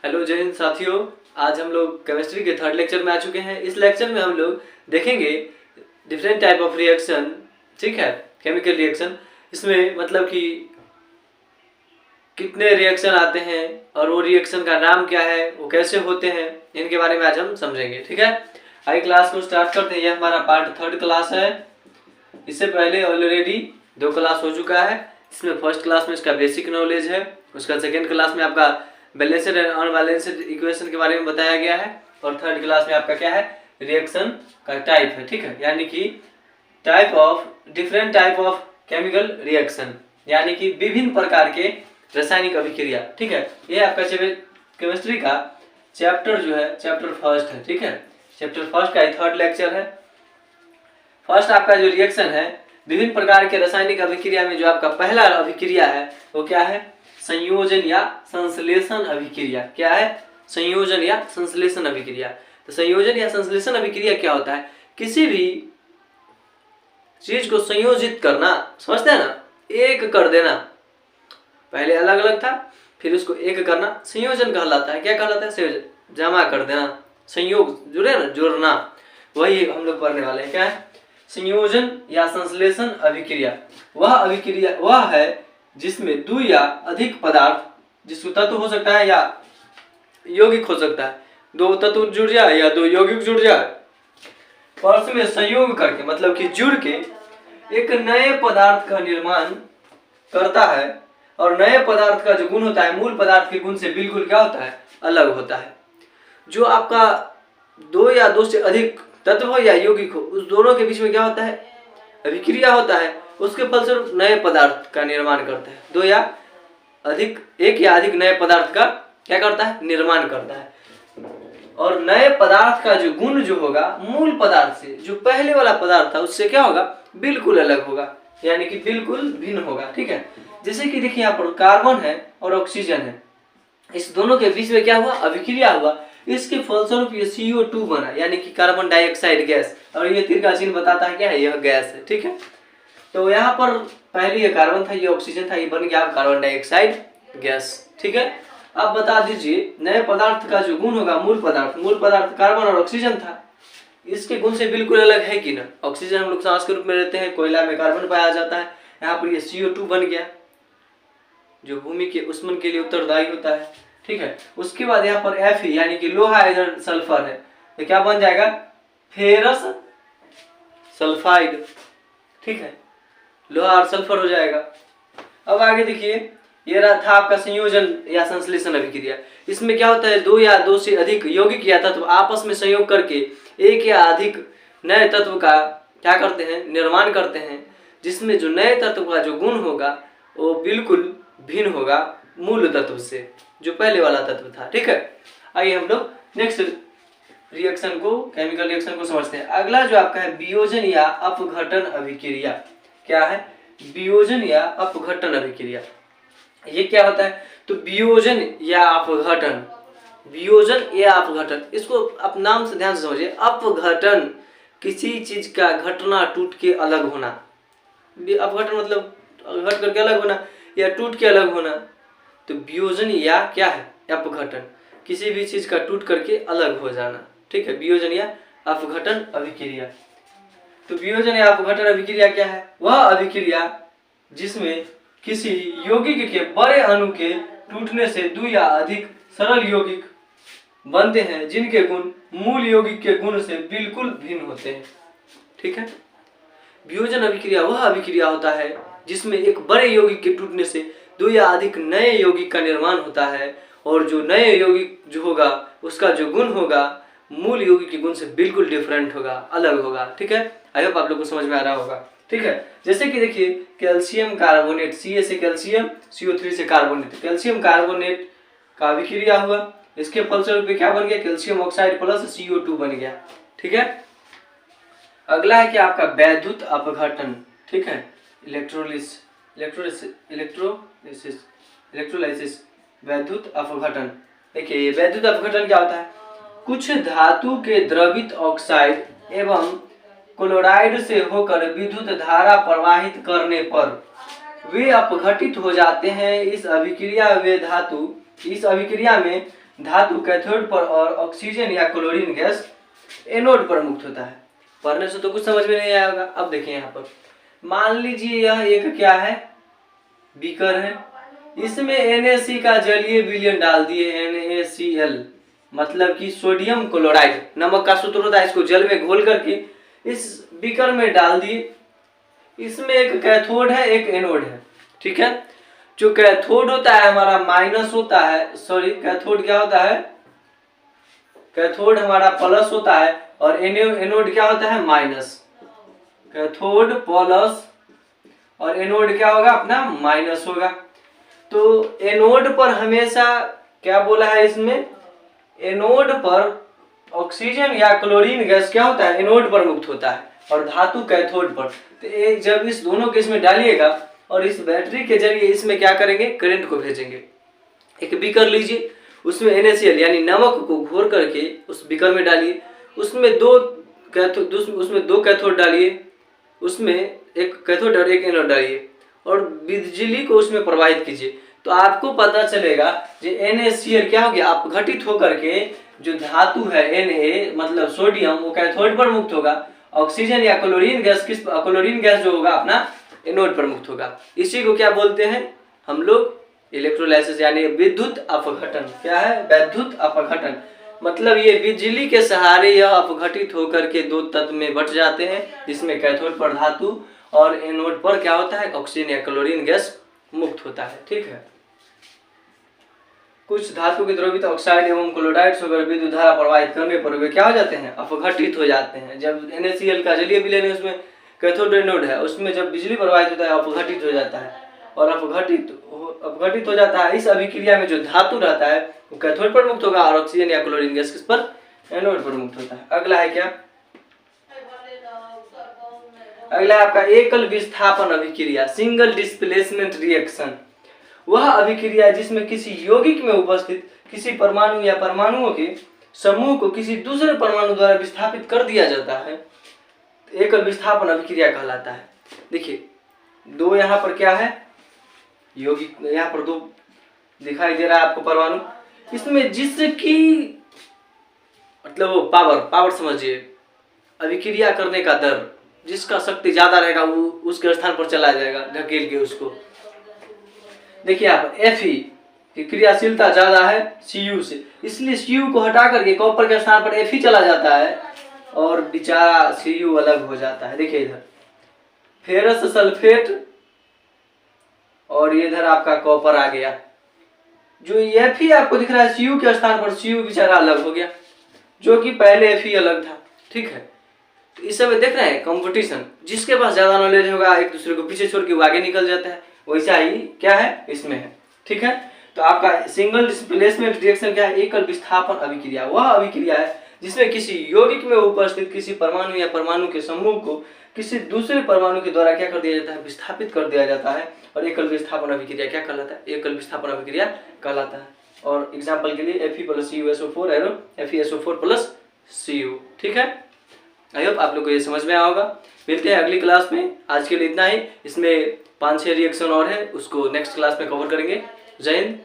Hello जय हिंद साथियों। आज हम लोग केमिस्ट्री के थर्ड लेक्चर में आ चुके हैं। इस लेक्चर में हम लोग देखेंगे डिफरेंट टाइप ऑफ रिएक्शन। ठीक है, केमिकल रिएक्शन। इसमें मतलब कि कितने रिएक्शन आते हैं और वो रिएक्शन का नाम क्या है, वो कैसे होते हैं, इनके बारे में आज हम समझेंगे। ठीक है, आइए क्लास को स्टार्ट करते हैं। यह हमारा पार्ट थर्ड क्लास है। इससे पहले ऑलरेडी 2 क्लास हो चुका है। इसमें फर्स्ट क्लास में इसका बेसिक नॉलेज है, उसका सेकेंड क्लास में आपका बैलेंस्ड एंड अनबैलेंस्ड इक्वेशन के बारे में बताया गया है, और थर्ड क्लास में आपका क्या है, रिएक्शन का टाइप है। ठीक है, यानी कि type of different type of chemical reaction, यानी कि विभिन्न प्रकार के रासायनिक अभिक्रिया। ठीक है, ये आपका केमिस्ट्री का चैप्टर जो है चैप्टर फर्स्ट है। ठीक है, चैप्टर फर्स्ट का थर्ड लेक्चर है। फर्स्ट आपका जो रिएक्शन है, विभिन्न प्रकार के रासायनिक अभिक्रिया में जो आपका पहला अभिक्रिया है वो क्या है, संयोजन या संश्लेषण अभिक्रिया। क्या है, संयोजन या संश्लेषण अभिक्रिया। तो संयोजन या संश्लेषण अभिक्रिया क्या होता है, किसी भी चीज को संयोजित करना, समझते हैं ना, एक कर देना। पहले अलग अलग था, फिर उसको एक करना संयोजन कहलाता है। क्या कहलाता है, संयोजन, जमा कर देना, संयोग, जुड़े ना, जोड़ना, वही हम लोग पढ़ने वाले हैं। क्या है, संयोजन या संश्लेषण अभिक्रिया। वह अभिक्रिया वह है जिसमें 2 या अधिक पदार्थ, जिसको तत्व हो सकता है या यौगिक हो सकता है, 2 तत्व जुड़ जाए या 2 यौगिक जुड़ जाए, परस्पर में संयोग करके, मतलब कि जुड़ के एक नए पदार्थ का निर्माण करता है। और नए पदार्थ का जो गुण होता है मूल पदार्थ के गुण से बिल्कुल क्या होता है, अलग होता है। जो आपका 2 या 2 से अधिक तत्व हो या यौगिक हो, उस दोनों के बीच में क्या होता है, अभिक्रिया होता है। उसके फलस्वरूप नए पदार्थ का निर्माण करता है। 2 या अधिक, 1 या अधिक नए पदार्थ का क्या करता है, निर्माण करता है। और नए पदार्थ का जो गुण जो होगा मूल पदार्थ से, जो पहले वाला पदार्थ था उससे क्या होगा, बिल्कुल अलग होगा, यानी कि बिल्कुल भिन्न होगा। ठीक है, जैसे कि देखिए यहाँ पर कार्बन है और ऑक्सीजन है, इस दोनों के बीच में क्या हुआ, अभिक्रिया हुआ। इसके फलस्वरूप ये CO2 बना, यानी कि कार्बन डाइऑक्साइड गैस। और ये तीर का चिन्ह बताता है क्या है, यह गैस है। ठीक है, तो यहाँ पर पहले ये कार्बन था, ये ऑक्सीजन था, ये बन गया कार्बन डाइऑक्साइड गैस। ठीक है, अब बता दीजिए नए पदार्थ का जो गुण होगा, मूल पदार्थ कार्बन और ऑक्सीजन था, इसके गुण से बिल्कुल अलग है कि ना। ऑक्सीजन हम लोग सांस के रूप में लेते हैं, कोयला में कार्बन पाया जाता है, यहाँ पर ये CO2 बन गया, जो भूमि के उष्मन के लिए उत्तरदायी होता है। ठीक है, उसके बाद यहाँ पर Fe यानी कि लोहा इधर सल्फर है, तो क्या बन जाएगा, फेरस सल्फाइड। ठीक है, लोहा और सल्फर हो जाएगा। अब आगे देखिए, ये रहा था आपका संयोजन या संश्लेषण अभिक्रिया। इसमें क्या होता है, 2 या 2 से अधिक यौगिक या तत्व आपस में संयोग करके 1 या अधिक नए तत्व का क्या करते हैं, निर्माण करते हैं, जिसमें जो नए तत्व का जो गुण होगा वो बिल्कुल भिन्न होगा मूल तत्व से, जो पहले वाला तत्व था। ठीक है, आइए हम लोग नेक्स्ट रिएक्शन को, केमिकल रिएक्शन को समझते हैं। अगला जो आपका है वियोजन या अपघटन अभिक्रिया। क्या है, वियोजन या अपघटन अभिक्रिया। ये क्या होता है, तो वियोजन या अपघटन, वियोजन या अपघटन, इसको आप नाम से ध्यान से समझिए। अपघटन, किसी चीज का घटना टूट के अलग होना। अपघटन मतलब घट करके अलग होना या टूट के अलग होना। तो वियोजन या क्या है, अपघटन, किसी भी चीज का टूट करके अलग हो जाना। ठीक है, वियोजन या अपघटन अभिक्रिया। तो वियोजन या अपघटन अभिक्रिया क्या है, वह अभिक्रिया जिसमें किसी यौगिक के बड़े अणु के टूटने से 2 या अधिक सरल यौगिक बनते हैं, जिनके गुण मूल यौगिक के गुण से बिल्कुल भिन्न होते हैं। ठीक है, वियोजन अभिक्रिया वह अभिक्रिया होता है जिसमें एक बड़े यौगिक के टूटने से 2 या अधिक नए यौगिक का निर्माण होता है, और जो नए यौगिक जो होगा उसका जो गुण होगा मूल यौगिक के गुण से बिल्कुल डिफरेंट होगा, अलग होगा। ठीक है, आई होप आप लोग को समझ में आ रहा होगा। ठीक है, जैसे कि देखिए कैल्शियम कार्बोनेट, Ca से कैल्शियम, CO3 से कार्बोनेट, कैल्शियम कार्बोनेट का अभिक्रिया हुआ, इसके फलस्वरूप क्या बन गया, कैल्शियम ऑक्साइड प्लस CO2 बन गया। ठीक है, अगला है कि आपका वैद्युत अपघटन। ठीक है, इलेक्ट्रोलाइसिस, वैद्युत अपघटन। देखिए ये वैद्युत अपघटन क्या होता है, कुछ धातु के द्रवित ऑक्साइड एवं क्लोराइड से होकर विद्युत धारा प्रवाहित करने पर वे अपघटित हो जाते हैं। इस अभिक्रिया में धातु कैथोड पर और ऑक्सीजन या क्लोरीन गैस एनोड पर मुक्त होता है। पढ़ने से तो कुछ समझ में नहीं आया होगा। अब देखिए यहाँ पर मान लीजिए यह एक क्या है, बीकर है, इसमें NaC का जलीय विलयन डाल दिए, NaCl मतलब कि सोडियम क्लोराइड, नमक का सूत्र होता है, इसको जल में घोल करके इस बीकर में डाल दिए। इसमें एक कैथोड है एक एनोड है, ठीक है। जो कैथोड होता है हमारा माइनस होता है, सॉरी कैथोड क्या होता है, कैथोड हमारा प्लस होता है और एनोड क्या होता है माइनस। कैथोड प्लस और एनोड क्या होगा अपना माइनस होगा। तो एनोड पर हमेशा क्या बोला है इसमें, एनोड पर ऑक्सीजन या क्लोरीन गैस क्या होता है एनोड पर मुक्त होता है और धातु कैथोड पर। तो एक जब इस दोनों के इसमें डालिएगा और इस बैटरी के जरिए इसमें क्या करेंगे, करंट को भेजेंगे। एक बीकर लीजिए, उसमें NaCl यानी नमक को घोर करके उस बीकर में डालिए, उसमें दो कैथोड डालिए, उसमें एक कैथोड और एक एनोड डालिए और बिजली को उसमें प्रवाहित कीजिए। तो आपको पता चलेगा जो NaCl क्या हो गया, अपघटित होकर के जो धातु है Na मतलब सोडियम वो कैथोड पर मुक्त होगा, ऑक्सीजन या क्लोरीन गैस जो होगा अपना एनोड पर मुक्त होगा। इसी को क्या बोलते हैं हम लोग, इलेक्ट्रोलाइसिस यानी विद्युत अपघटन। क्या है, विद्युत अपघटन, मतलब ये बिजली के सहारे यह अपघटित होकर के दो तत्व में बट जाते हैं, जिसमें कैथोड पर धातु और एनोड पर क्या होता है ऑक्सीजन या क्लोरीन गैस मुक्त होता है, ठीक है। कुछ धातु के द्रवित ऑक्साइड एवं क्लोराइड होकर विद्युत धारा प्रवाहित करने पर वे क्या हो जाते हैं, अपघटित हो जाते हैं। जब NaCl का जलीय विलयन उसमें कैथोड एनोड है, उसमें जब बिजली प्रवाहित होता है अपघटित हो जाता है और अपघटित हो जाता है। इस अभिक्रिया में जो धातु रहता है वो कैथोड पर मुक्त होगा और ऑक्सीजन या क्लोरीन गैस किस पर, एनोड पर मुक्त होता है। अगला है क्या, अगला आपका एकल विस्थापन अभिक्रिया, सिंगल डिस्प्लेसमेंट रिएक्शन। वह अभिक्रिया जिसमें किसी यौगिक में उपस्थित किसी परमाणु या परमाणुओं के समूह को किसी दूसरे परमाणु द्वारा विस्थापित कर दिया जाता है, एकल विस्थापन अभिक्रिया कहलाता है। देखिए दो यहाँ पर क्या है यौगिक, यहाँ पर दो दिखाई दे रहा है आपको परमाणु, इसमें जिसकी मतलब वो पावर समझिए, अभिक्रिया करने का दर, जिसका शक्ति ज्यादा रहेगा वो उसके स्थान पर चला जाएगा ढकेल के उसको। देखिए यहाँ पर Fe की क्रियाशीलता ज्यादा है Cu से, इसलिए Cu को हटा करके कॉपर के स्थान पर Fe चला जाता है और बेचारा Cu अलग हो जाता है। देखिए इधर फेरस सल्फेट और ये इधर आपका कॉपर आ गया। जो Fe आपको दिख रहा है Cu के स्थान पर Cu बेचारा अलग हो गया, जो कि पहले Fe अलग था, ठीक है। तो इस समय देख रहे हैं कंपटीशन, जिसके पास ज्यादा नॉलेज होगा एक दूसरे को पीछे छोड़ के वो आगे निकल जाता है, वैसा ही क्या है इसमें है, ठीक है। तो आपका सिंगल डिस्प्लेसमेंट रिएक्शन क्या है, एकल विस्थापन अभिक्रिया। वह अभिक्रिया है जिसमें किसी यौगिक में उपस्थित किसी परमाणु या परमाणु के समूह को किसी दूसरे परमाणु के द्वारा क्या कर दिया जाता है, विस्थापित कर दिया जाता है, और एकल विस्थापन अभिक्रिया क्या कहलाता है, एकल विस्थापन अभिक्रिया कहलाता है। और एग्जाम्पल के लिए Fe + CuSO4 arrow FeSO4 + Cu, ठीक है। आई होप आप लोग को ये समझ में आया होगा। मिलते हैं अगली क्लास में, आज के लिए इतना ही। इसमें 5-6 रिएक्शन और है, उसको नेक्स्ट क्लास में कवर करेंगे। जय हिंद।